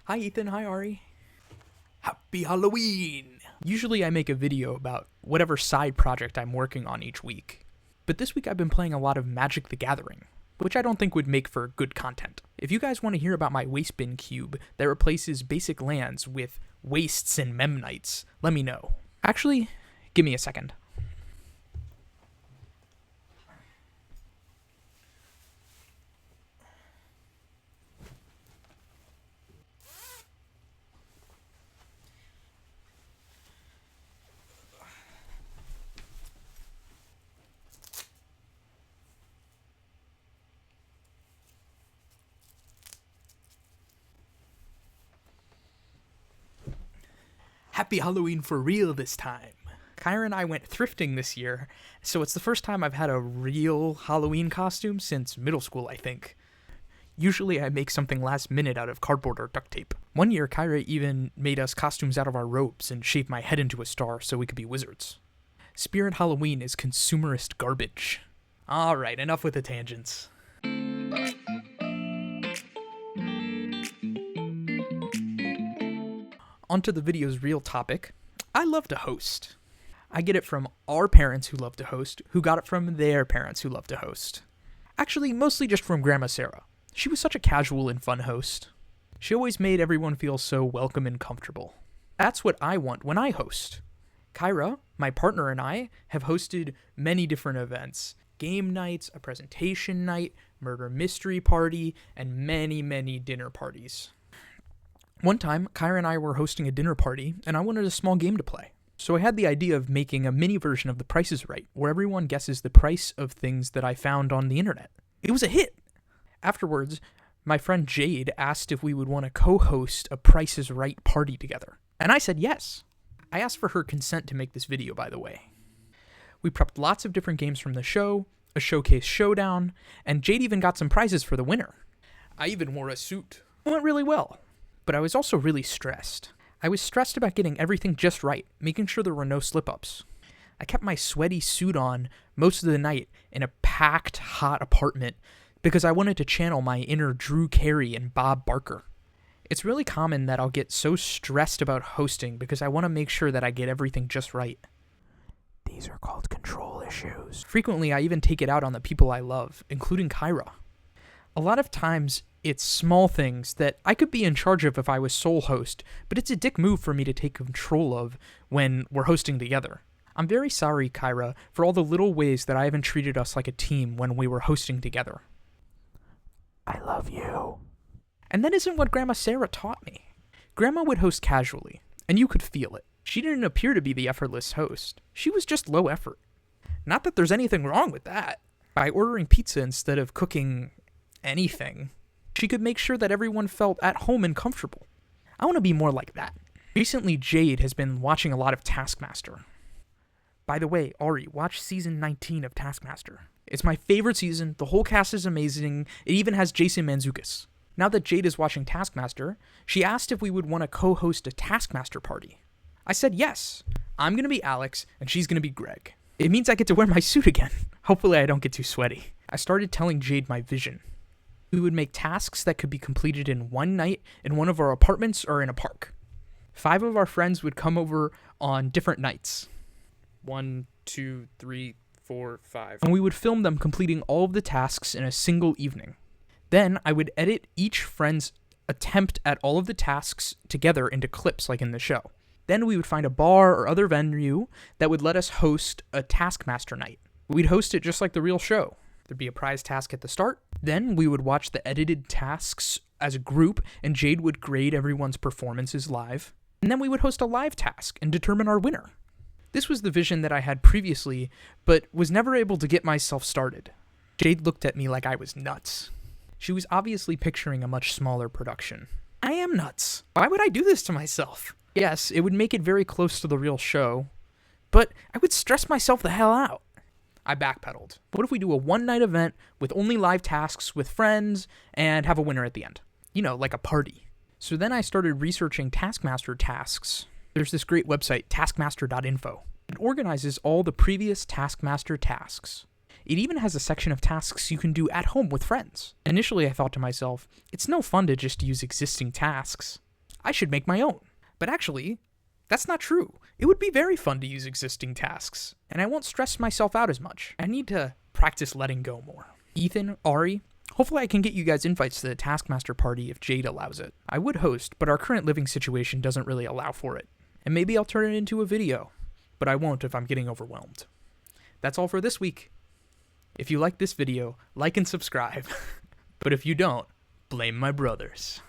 Hi Ethan, hi Ari. Happy Halloween! Usually I make a video about whatever side project I'm working on each week. But this week I've been playing a lot of Magic the Gathering, which I don't think would make for good content. If you guys want to hear about my waste bin cube that replaces basic lands with wastes and memnites, let me know. Actually, give me a second. Happy Halloween for real this time. Kyra and I went thrifting this year, so it's the first time I've had a real Halloween costume since middle school, I think. Usually I make something last minute out of cardboard or duct tape. One year, Kyra even made us costumes out of our robes and shaved my head into a star so we could be wizards. Spirit Halloween is consumerist garbage. Alright, enough with the tangents. Onto the video's real topic. I love to host. I get it from our parents who love to host, who got it from their parents who love to host. Actually, mostly just from Grandma Sarah. She was such a casual and fun host. She always made everyone feel so welcome and comfortable. That's what I want when I host. Kyra, my partner, and I have hosted many different events. Game nights, a presentation night, murder mystery party, and many, many dinner parties. One time, Kyra and I were hosting a dinner party, and I wanted a small game to play. So I had the idea of making a mini version of The Price is Right, where everyone guesses the price of things that I found on the internet. It was a hit! Afterwards, my friend Jade asked if we would want to co-host a Price is Right party together. And I said yes. I asked for her consent to make this video, by the way. We prepped lots of different games from the show, a showcase showdown, and Jade even got some prizes for the winner. I even wore a suit. It went really well. But I was also really stressed. I was stressed about getting everything just right, making sure there were no slip-ups. I kept my sweaty suit on most of the night in a packed, hot apartment because I wanted to channel my inner Drew Carey and Bob Barker. It's really common that I'll get so stressed about hosting because I want to make sure that I get everything just right. These are called control issues. Frequently, I even take it out on the people I love, including Kyra. A lot of times, it's small things that I could be in charge of if I was sole host, but it's a dick move for me to take control of when we're hosting together. I'm very sorry, Kyra, for all the little ways that I haven't treated us like a team when we were hosting together. I love you. And that isn't what Grandma Sarah taught me. Grandma would host casually, and you could feel it. She didn't appear to be the effortless host. She was just low effort. Not that there's anything wrong with that. By ordering pizza instead of cooking anything, she could make sure that everyone felt at home and comfortable. I want to be more like that. Recently, Jade has been watching a lot of Taskmaster. By the way, Ari, watch season 19 of Taskmaster. It's my favorite season. The whole cast is amazing. It even has Jason Mantzoukas. Now that Jade is watching Taskmaster, she asked if we would want to co-host a Taskmaster party. I said yes. I'm going to be Alex, and she's going to be Greg. It means I get to wear my suit again. Hopefully I don't get too sweaty. I started telling Jade my vision. We would make tasks that could be completed in one night in one of our apartments or in a park. 5 of our friends would come over on different nights. 1, 2, 3, 4, 5. And we would film them completing all of the tasks in a single evening. Then I would edit each friend's attempt at all of the tasks together into clips like in the show. Then we would find a bar or other venue that would let us host a Taskmaster night. We'd host it just like the real show. There'd be a prize task at the start. Then we would watch the edited tasks as a group, and Jade would grade everyone's performances live. And then we would host a live task and determine our winner. This was the vision that I had previously, but was never able to get myself started. Jade looked at me like I was nuts. She was obviously picturing a much smaller production. I am nuts. Why would I do this to myself? Yes, it would make it very close to the real show, but I would stress myself the hell out. I backpedaled. What if we do a one-night event with only live tasks with friends and have a winner at the end? You know, like a party. So then I started researching Taskmaster tasks. There's this great website, taskmaster.info. It organizes all the previous Taskmaster tasks. It even has a section of tasks you can do at home with friends. Initially, I thought to myself, it's no fun to just use existing tasks. I should make my own. But actually, that's not true. It would be very fun to use existing tasks, and I won't stress myself out as much. I need to practice letting go more. Ethan, Ari, hopefully I can get you guys invites to the Taskmaster party if Jade allows it. I would host, but our current living situation doesn't really allow for it. And maybe I'll turn it into a video, but I won't if I'm getting overwhelmed. That's all for this week. If you like this video, like and subscribe. But if you don't, blame my brothers.